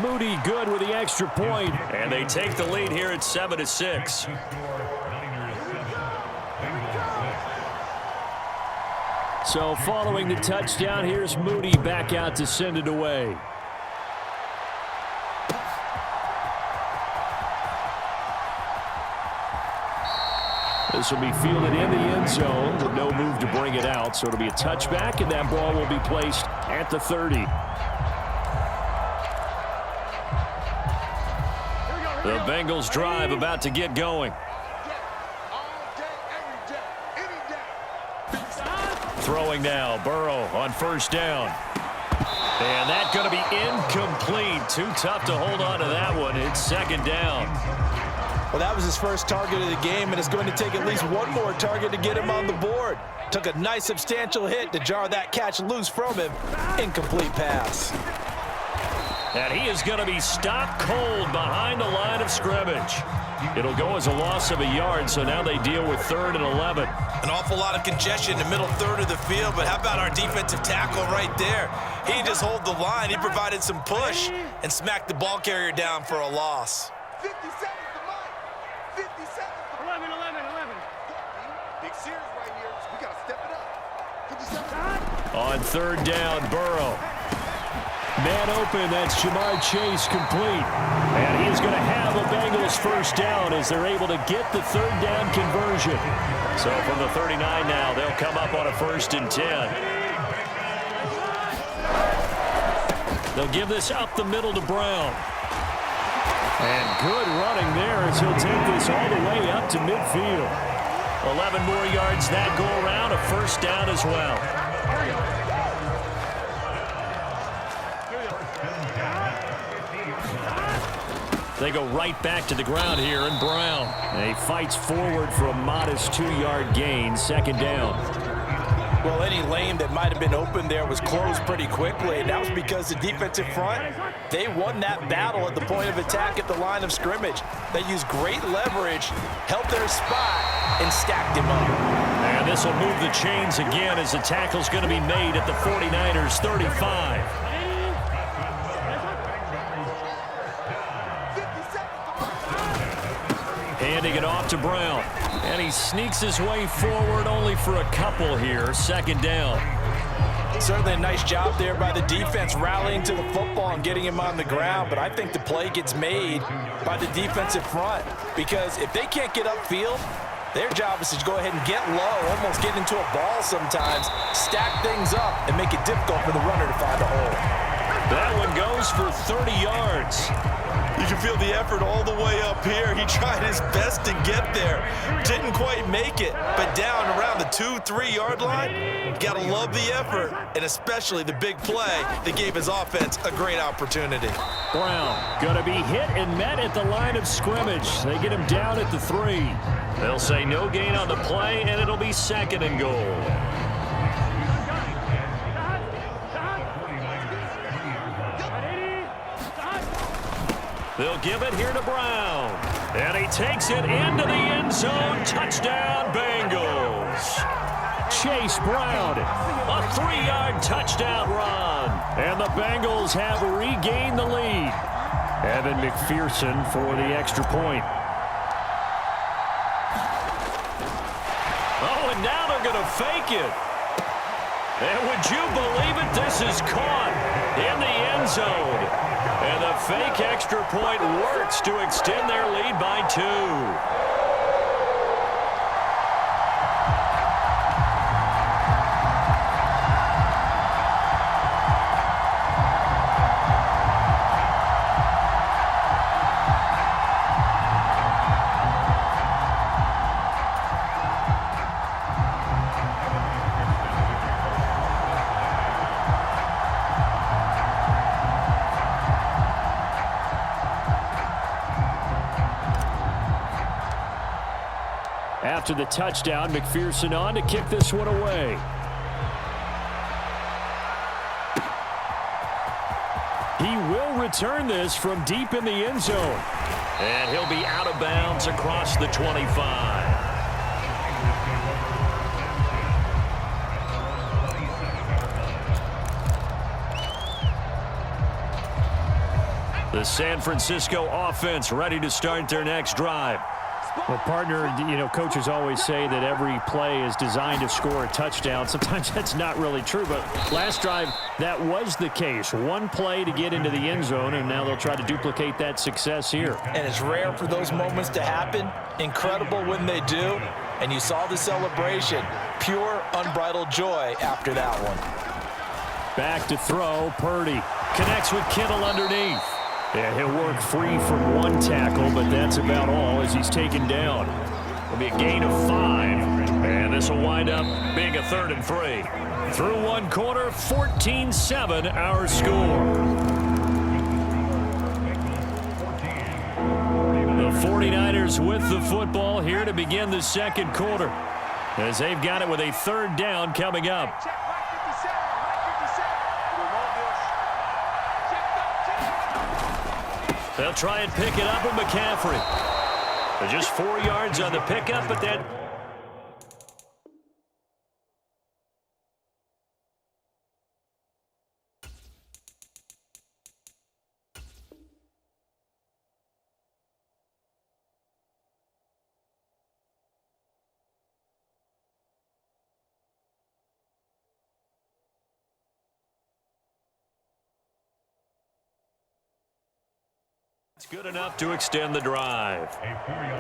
Moody good with the extra point. And they take the lead here at 7-6. So following the touchdown, here's Moody back out to send it away. This will be fielded in the end zone with no move to bring it out. So it'll be a touchback, and that ball will be placed at the 30. The Bengals drive about to get going. Throwing now, Burrow on first down. And that's going to be incomplete. Too tough to hold on to that one. It's second down. Well, that was his first target of the game, and it's going to take at least one more target to get him on the board. Took a nice substantial hit to jar that catch loose from him. Incomplete pass. And he is going to be stopped cold behind the line of scrimmage. It'll go as a loss of a yard, so now they deal with 3rd and 11. An awful lot of congestion in the middle third of the field, but how about our defensive tackle right there? He didn't just hold the line. He provided some push and smacked the ball carrier down for a loss. 50 seconds to mine. 50 seconds to 11. Big series right here. We got to step it up. 50 seconds. On 3rd down, Burrow. Man open, that's Jamar Chase complete. And he's going to have a Bengals first down as they're able to get the 3rd down conversion. So from the 39 now, they'll come up on a 1st and 10. They'll give this up the middle to Brown. And good running there as he'll take this all the way up to midfield. 11 more yards that go around, a 1st down as well. They go right back to the ground here, and Brown. And he fights forward for a modest 2-yard gain, 2nd down. Well, any lane that might have been open there was closed pretty quickly, and that was because the defensive front, they won that battle at the point of attack at the line of scrimmage. They used great leverage, held their spot, and stacked him up. And this will move the chains again as the tackle's going to be made at the 49ers' 35. Handing it off to Brown. And he sneaks his way forward only for a couple here. 2nd down. Certainly a nice job there by the defense rallying to the football and getting him on the ground. But I think the play gets made by the defensive front. Because if they can't get upfield, their job is to go ahead and get low, almost get into a ball sometimes, stack things up, and make it difficult for the runner to find a hole. That one goes for 30 yards. You can feel the effort all the way up here. He tried his best to get there. Didn't quite make it, but down around the 2-3 yard line, you gotta love the effort, and especially the big play that gave his offense a great opportunity. Brown going to be hit and met at the line of scrimmage. They get him down at the 3. They'll say no gain on the play, and it'll be 2nd and goal. They'll give it here to Brown. And he takes it into the end zone. Touchdown, Bengals. Chase Brown, a 3-yard touchdown run. And the Bengals have regained the lead. Evan McPherson for the extra point. Oh, and now they're going to fake it. And would you believe it? This is caught in the end zone. And the fake extra point works to extend their lead by 2. After the touchdown, McPherson on to kick this one away. He will return this from deep in the end zone. And he'll be out of bounds across the 25. The San Francisco offense ready to start their next drive. Well, partner, coaches always say that every play is designed to score a touchdown. Sometimes that's not really true, but last drive, that was the case. One play to get into the end zone, and now they'll try to duplicate that success here. And it's rare for those moments to happen. Incredible when they do. And you saw the celebration. Pure, unbridled joy after that one. Back to throw, Purdy. Connects with Kittle underneath. Yeah, he'll work free from one tackle, but that's about all as he's taken down. It'll be a gain of 5, and this will wind up being a 3rd and 3. Through one quarter, 14-7 our score. The 49ers with the football here to begin the second quarter, as they've got it with a 3rd down coming up. They'll try and pick it up with McCaffrey. They're just 4 yards on the pickup, but that... It's good enough to extend the drive.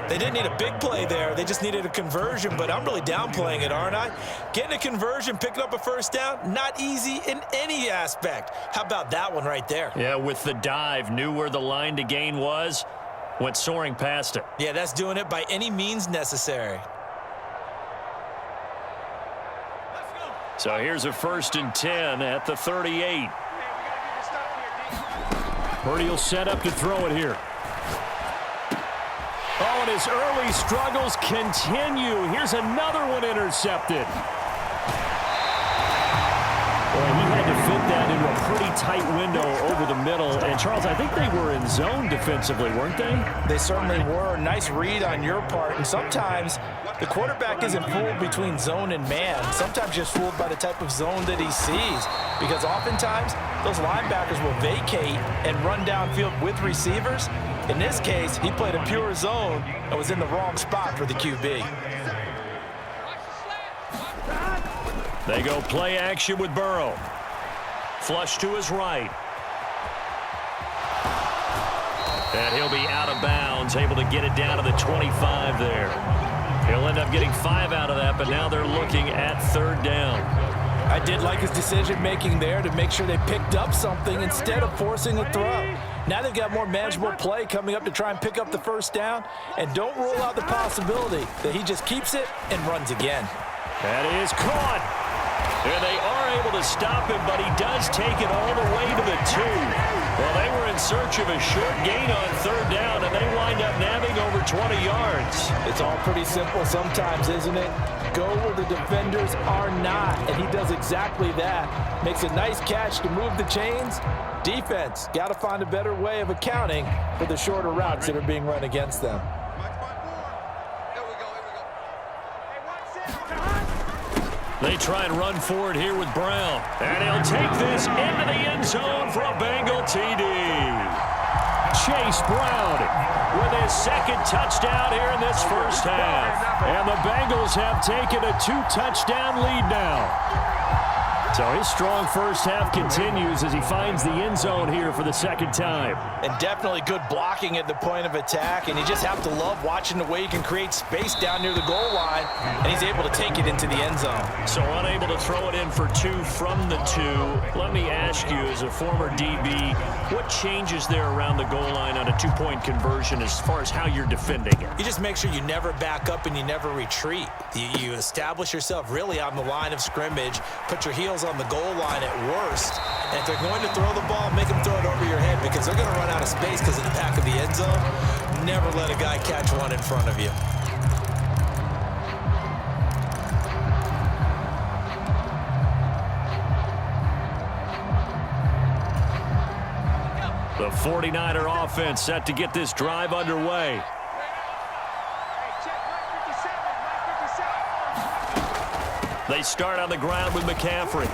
They didn't need a big play there. They just needed a conversion, but I'm really downplaying it, aren't I? Getting a conversion, picking up a 1st down, not easy in any aspect. How about that one right there? Yeah, with the dive, knew where the line to gain was, went soaring past it. Yeah, that's doing it by any means necessary. So here's a 1st and 10 at the 38. Purdy will set up to throw it here. Oh, and his early struggles continue. Here's another one intercepted. Boy, he had to fit that into a pretty tight window over the middle. And, Charles, I think they were in zone defensively, weren't they? They certainly were. Nice read on your part. And sometimes the quarterback isn't fooled between zone and man. Sometimes just fooled by the type of zone that he sees. Because oftentimes, those linebackers will vacate and run downfield with receivers. In this case, he played a pure zone and was in the wrong spot for the QB. They go play action with Burrow. Flush to his right. And he'll be out of bounds, able to get it down to the 25 there. He'll end up getting 5 out of that, but now they're looking at 3rd down. I did like his decision-making there to make sure they picked up something instead of forcing a throw. Now they've got more manageable play coming up to try and pick up the 1st down, and don't rule out the possibility that he just keeps it and runs again. That is caught. And they are able to stop him, but he does take it all the way to the 2. Well, they were in search of a short gain on 3rd down, and they wind up nabbing over 20 yards. It's all pretty simple sometimes, isn't it? Go where the defenders are not, and he does exactly that. Makes a nice catch to move the chains. Defense, got to find a better way of accounting for the shorter routes that are being run against them. They try and run forward here with Brown. And he'll take this into the end zone for a Bengal TD. Chase Brown with his 2nd touchdown here in this 1st half. And the Bengals have taken a 2-touchdown lead now. So his strong 1st half continues as he finds the end zone here for the 2nd time. And definitely good blocking at the point of attack, and you just have to love watching the way he can create space down near the goal line, and he's able to take it into the end zone. So unable to throw it in for 2 from the 2. Let me ask you, as a former DB, what changes there around the goal line on a 2-point conversion as far as how you're defending it? You just make sure you never back up and you never retreat. You establish yourself really on the line of scrimmage, put your heels on the goal line at worst, and if they're going to throw the ball, make them throw it over your head because they're going to run out of space because of the back of the end zone. Never let a guy catch one in front of you. The 49er offense set to get this drive underway. They start on the ground with McCaffrey.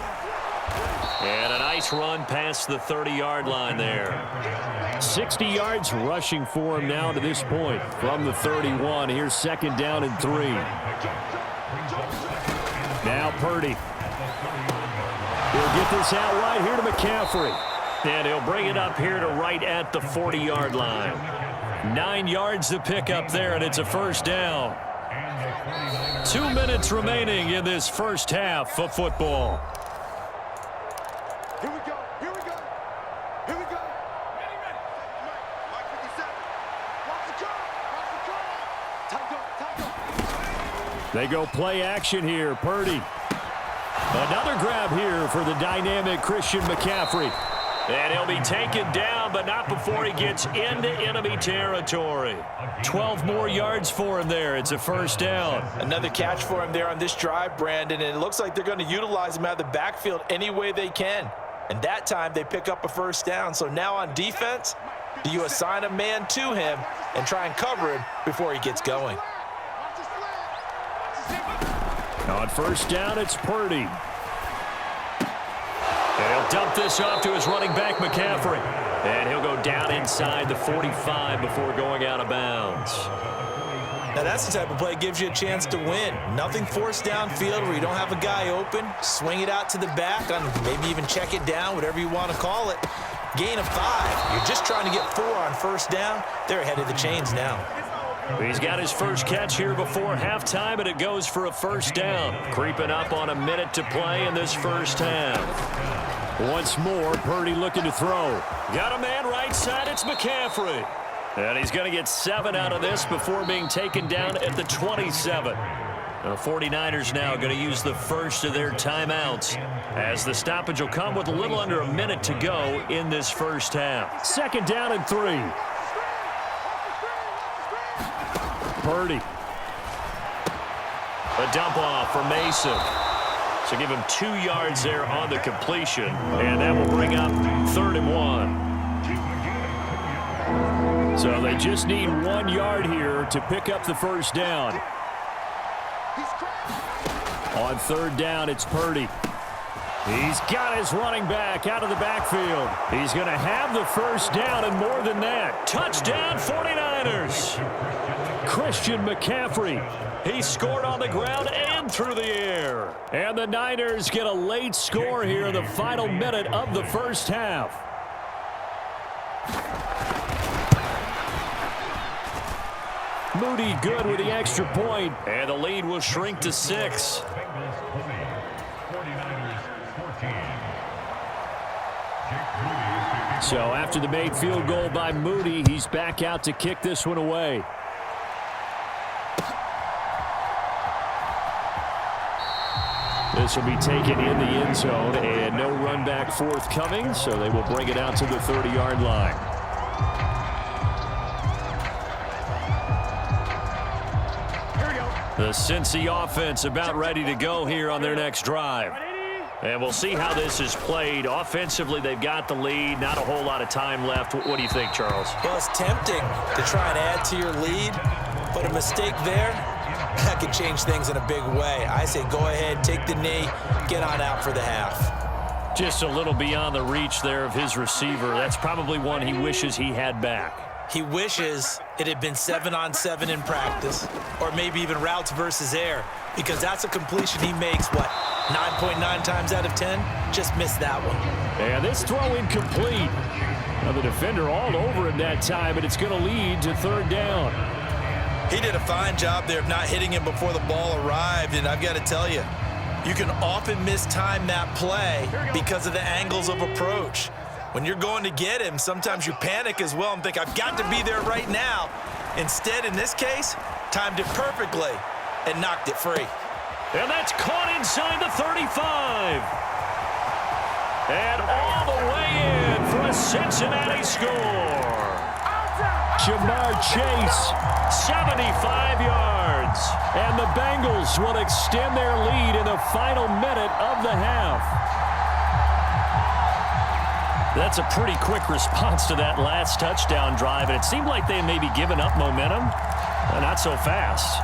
And a nice run past the 30-yard line there. 60 yards rushing for him now to this point from the 31. Here's 2nd down and 3. Now Purdy. He'll get this out wide here to McCaffrey. And he'll bring it up here to right at the 40-yard line. 9 yards to pick up there, and it's a 1st down. 2 minutes remaining in this first half of football. Here we go. Here we go. Here we go. Mike 57. Watch the car. Watch the car. Time go. Time go. They go play action here. Purdy. Another grab here for the dynamic Christian McCaffrey. And he'll be taken down, but not before he gets into enemy territory. 12 more yards for him there. It's a 1st down. Another catch for him there on this drive, Brandon, and it looks like they're going to utilize him out of the backfield any way they can. And that time they pick up a 1st down. So now on defense, do you assign a man to him and try and cover him before he gets going? On 1st down, it's Purdy. And he'll dump this off to his running back, McCaffrey. And he'll go down inside the 45 before going out of bounds. Now that's the type of play that gives you a chance to win. Nothing forced downfield where you don't have a guy open. Swing it out to the back, on maybe even check it down, whatever you want to call it. Gain of 5. You're just trying to get 4 on 1st down. They're ahead of the chains now. He's got his first catch here before halftime, and it goes for a 1st down. Creeping up on a minute to play in this first half. Once more, Purdy looking to throw. Got a man right side. It's McCaffrey. And he's going to get 7 out of this before being taken down at the 27. The 49ers now going to use the first of their timeouts, as the stoppage will come with a little under a minute to go in this first half. 2nd down and 3. Purdy. A dump off for Mason. So give him 2 yards there on the completion, and that will bring up 3rd and 1. So they just need 1 yard here to pick up the 1st down. On 3rd down, it's Purdy. He's got his running back out of the backfield. He's going to have the 1st down and more than that. Touchdown 49ers. Christian McCaffrey. He scored on the ground and through the air. And the Niners get a late score here in the final minute of the first half. Moody good with the extra point. And the lead will shrink to 6. So after the made field goal by Moody, he's back out to kick this one away. This will be taken in the end zone, and no run back forthcoming, so they will bring it out to the 30-yard line. The Cincy offense about ready to go here on their next drive. And we'll see how this is played. Offensively, they've got the lead. Not a whole lot of time left. What do you think, Charles? Well, it's tempting to try and add to your lead, but a mistake there, that could change things in a big way. I say go ahead, take the knee, get on out for the half. Just a little beyond the reach there of his receiver. That's probably one he wishes he had back. He wishes it had been 7-on-7 in practice, or maybe even routes versus air, because that's a completion he makes, 9.9 times out of 10? Just missed that one. And this throw incomplete. Now the defender all over him that time, but it's going to lead to 3rd down. He did a fine job there of not hitting him before the ball arrived, and I've got to tell you, you can often mistime that play because of the angles of approach. When you're going to get him, sometimes you panic as well and think, I've got to be there right now. Instead, in this case, timed it perfectly and knocked it free. And that's caught inside the 35. And all the way in for a Cincinnati score. Jamar Chase, 75 yards. And the Bengals will extend their lead in the final minute of the half. That's a pretty quick response to that last touchdown drive, and it seemed like they had maybe given up momentum. Not so fast.